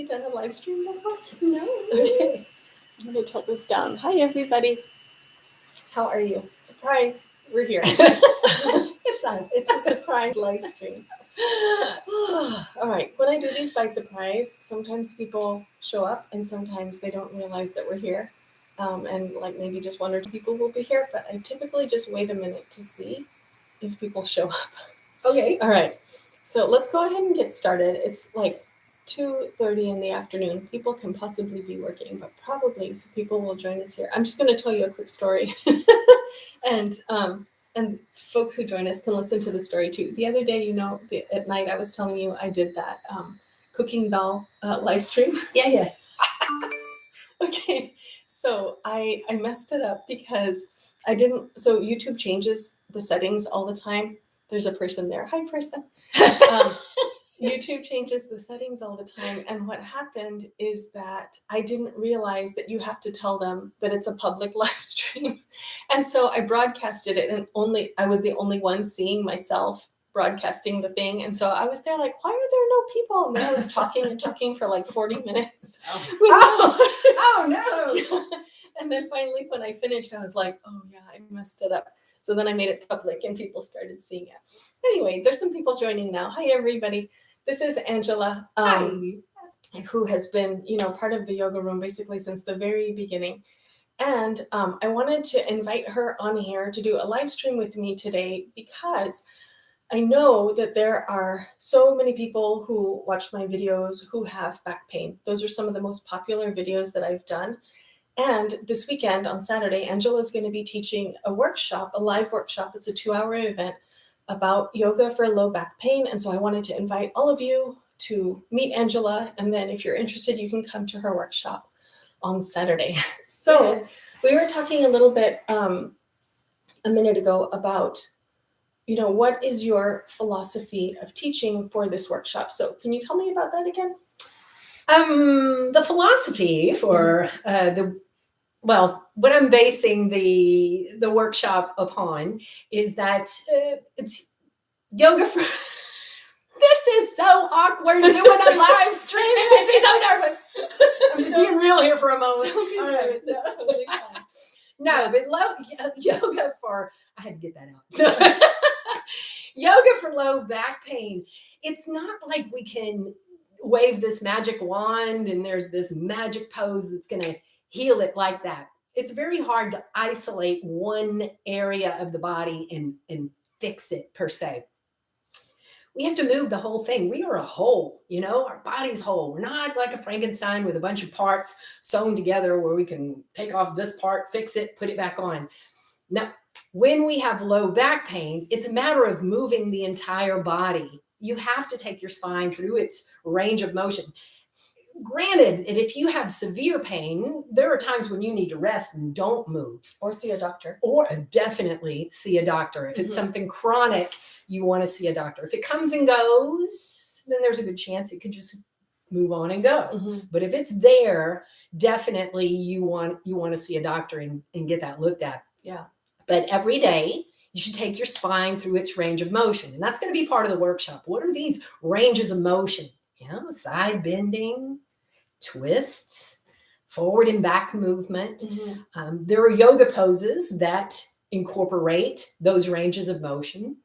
you done a live stream before? No. Okay. I'm going to tilt this down. Hi, everybody. How are you? Surprise. We're here. It's us. It's a surprise live stream. All right. When I do these by surprise, sometimes people show up and sometimes they don't realize that we're here. And like maybe just one or two people will be here, but I typically just wait a minute to see if people show up. Okay. All right. So let's go ahead and get started. It's like 2:30 in the afternoon. People can possibly be working, but probably some people will join us here. I'm just going to tell you a quick story. And folks who join us can listen to the story too. The other day, at night I was telling you I did that cooking doll live stream. Yeah. Okay, so I messed it up because I didn't. So YouTube changes the settings all the time. There's a person there. Hi, person. YouTube changes the settings all the time. And what happened is that I didn't realize that you have to tell them that it's a public live stream. And so I broadcasted it and I was the only one seeing myself broadcasting the thing. And so I was there like, why are there no people? And then I was talking and talking for like 40 minutes. Oh no. Yeah. And then finally, when I finished, I was like, oh yeah, I messed it up. So then I made it public and people started seeing it. Anyway, there's some people joining now. Hi, everybody. This is Angela, who has been, part of the yoga room basically since the very beginning. And I wanted to invite her on here to do a live stream with me today because I know that there are so many people who watch my videos who have back pain. Those are some of the most popular videos that I've done. And this weekend on Saturday, Angela is going to be teaching a live workshop. It's a 2-hour event about yoga for low back pain. And so I wanted to invite all of you to meet Angela. And then if you're interested, you can come to her workshop on Saturday. So Yes. We were talking a little bit a minute ago about, what is your philosophy of teaching for this workshop? So can you tell me about that again? The philosophy for what I'm basing the workshop upon is that it's yoga for. This is so awkward doing a live stream. It makes me so nervous. I'm just being real here for a moment. Don't be nervous. It's totally fine. No, but yoga for, I had to get that out. So, yoga for low back pain. It's not like we can wave this magic wand and there's this magic pose that's going to heal it like that. It's very hard to isolate one area of the body and fix it per se. We have to move the whole thing. We are a whole, our body's whole. We're not like a Frankenstein with a bunch of parts sewn together where we can take off this part, fix it, put it back on. Now, when we have low back pain, it's a matter of moving the entire body. You have to take your spine through its range of motion. Granted, if you have severe pain, there are times when you need to rest and don't move. Or see a doctor. Or definitely see a doctor. If it's something chronic, you want to see a doctor. If it comes and goes, then there's a good chance it could just move on and go. Mm-hmm. But if it's there, definitely you want to see a doctor and get that looked at. Yeah. But every day, you should take your spine through its range of motion. And that's going to be part of the workshop. What are these ranges of motion? Side bending, twists, forward and back movement. Mm-hmm. There are yoga poses that incorporate those ranges of motion.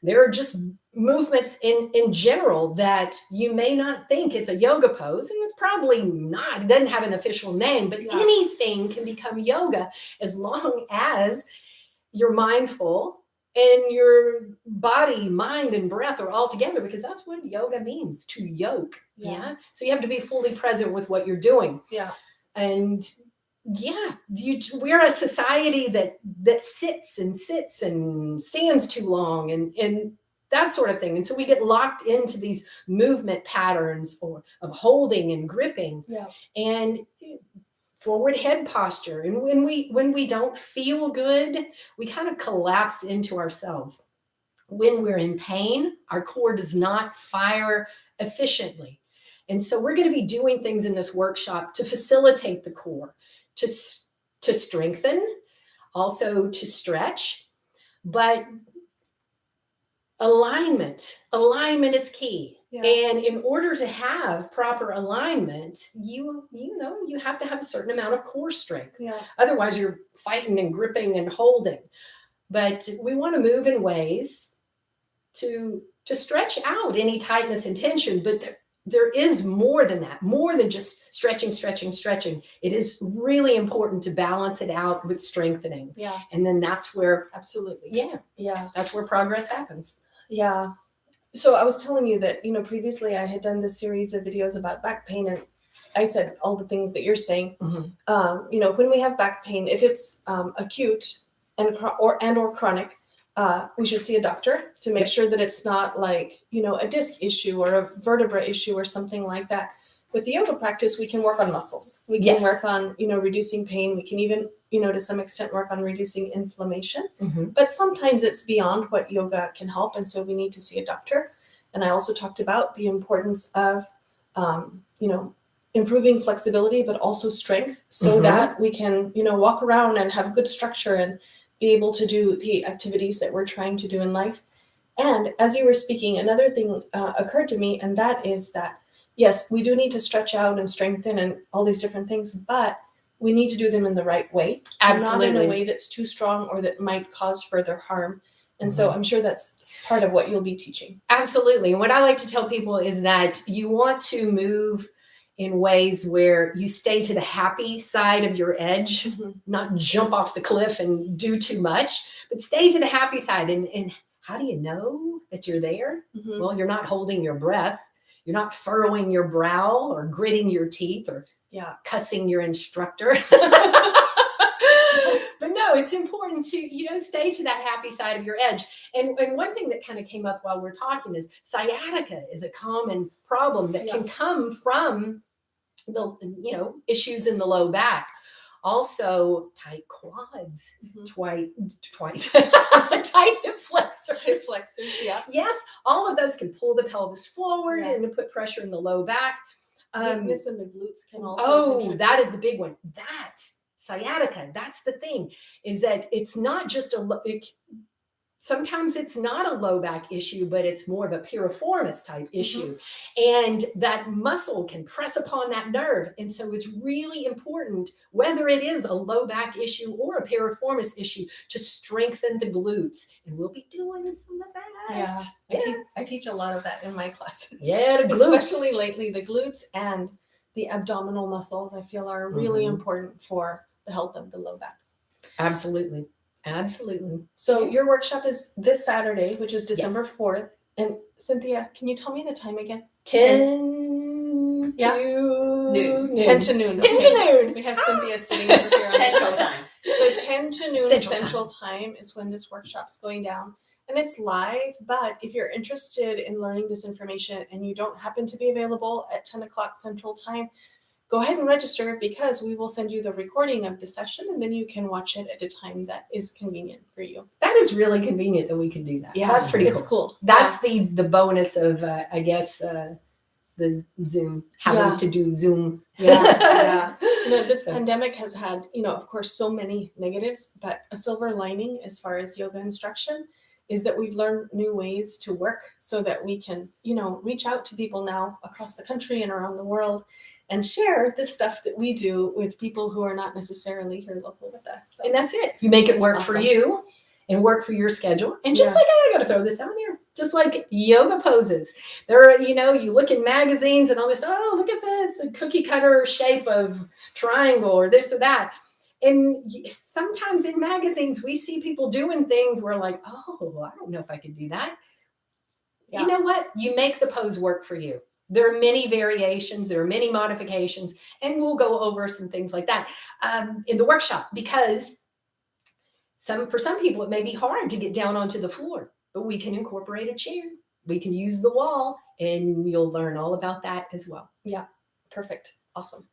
There are just movements in general that you may not think it's a yoga pose, and it's probably not. It doesn't have an official name, but anything can become yoga as long as you're mindful and your body, mind, and breath are all together, because that's what yoga means, to yoke. Yeah. So you have to be fully present with what you're doing. Yeah. And we're a society that sits and stands too long and that sort of thing. And so we get locked into these movement patterns of holding and gripping. Yeah. And forward head posture. And when we don't feel good, we kind of collapse into ourselves. When we're in pain, our core does not fire efficiently. And so we're going to be doing things in this workshop to facilitate the core, to strengthen, also to stretch. But alignment is key. Yeah. And in order to have proper alignment, you know, you have to have a certain amount of core strength. Yeah. Otherwise, you're fighting and gripping and holding. But we want to move in ways to stretch out any tightness and tension. But there is more than that, more than just stretching, stretching, stretching. It is really important to balance it out with strengthening. Yeah. And then that's where, Absolutely. yeah, that's where progress happens. Yeah. So I was telling you that, previously I had done this series of videos about back pain, and I said all the things that you're saying. When we have back pain, if it's acute or chronic, we should see a doctor to make sure that it's not like, a disc issue or a vertebra issue or something like that. With the yoga practice, we can work on muscles. We can work on, reducing pain. We can even, to some extent work on reducing inflammation. But sometimes it's beyond what yoga can help. And so we need to see a doctor. And I also talked about the importance of, improving flexibility, but also strength so that we can, walk around and have good structure and be able to do the activities that we're trying to do in life. And as you were speaking, another thing occurred to me, and that is that, yes, we do need to stretch out and strengthen and all these different things, but we need to do them in the right way. Absolutely. Not in a way that's too strong or that might cause further harm. And so I'm sure that's part of what you'll be teaching. Absolutely. And what I like to tell people is that you want to move in ways where you stay to the happy side of your edge, not jump off the cliff and do too much, but stay to the happy side. And how do you know that you're there? Well, you're not holding your breath. You're not furrowing your brow or gritting your teeth or cussing your instructor. But no, it's important to, stay to that happy side of your edge. And one thing that kind of came up while we're talking is sciatica is a common problem that can come from the, issues in the low back. Also, tight quads, tight hip flexors. Hip flexors, yeah. Yes, all of those can pull the pelvis forward and put pressure in the low back. Weakness in the glutes can also. Oh, that is the big one. That sciatica, that's the thing, is that it's not just sometimes it's not a low back issue, but it's more of a piriformis type issue. And that muscle can press upon that nerve. And so it's really important, whether it is a low back issue or a piriformis issue, to strengthen the glutes. And we'll be doing some of that. Yeah. I teach a lot of that in my classes. Yeah, the glutes. Especially lately, the glutes and the abdominal muscles, I feel, are really important for the health of the low back. Absolutely. Absolutely. So your workshop is this Saturday, which is December 4th. And Cynthia, can you tell me the time again? 10 to noon. 10 to noon. 10 to noon. We have Cynthia sitting over here on Central time. So 10 to noon Central time is when this workshop's going down. And it's live, but if you're interested in learning this information and you don't happen to be available at 10 o'clock Central time, go ahead and register, because we will send you the recording of the session and then you can watch it at a time that is convenient for you. That is really convenient that we can do that. Yeah, that's pretty it's cool. cool. That's the bonus of, I guess, the Zoom, having to do Zoom. Yeah. This pandemic has had, of course, so many negatives, but a silver lining as far as yoga instruction is that we've learned new ways to work so that we can, reach out to people now across the country and around the world and share this stuff that we do with people who are not necessarily here local with us. So. And that's it. You make it work for you and work for your schedule. And just like, I got to throw this out here, just like yoga poses. There are, you look in magazines and all this, oh, look at this, a cookie cutter shape of triangle or this or that. And sometimes in magazines, we see people doing things where like, oh, I don't know if I could do that. Yeah. You know what? You make the pose work for you. There are many variations, there are many modifications, and we'll go over some things like that in the workshop, because for some people, it may be hard to get down onto the floor, but we can incorporate a chair. We can use the wall, and you'll learn all about that as well. Yeah, perfect. Awesome.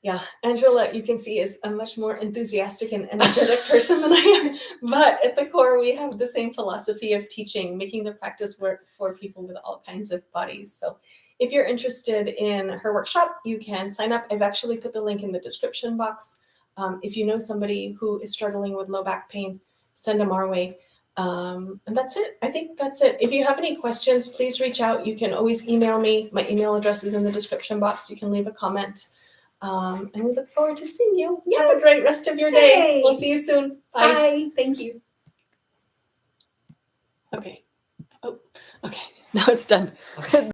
Yeah, Angela, you can see, is a much more enthusiastic and energetic person than I am. But at the core, we have the same philosophy of teaching, making the practice work for people with all kinds of bodies. So if you're interested in her workshop, you can sign up. I've actually put the link in the description box. If you know somebody who is struggling with low back pain, send them our way. And that's it. I think that's it. If you have any questions, please reach out. You can always email me. My email address is in the description box. You can leave a comment. And we look forward to seeing you. Have a Yes. great rest of your day. Yay. We'll see you soon. Bye. Bye. Thank you. Okay. Oh, okay. Now it's done. Okay.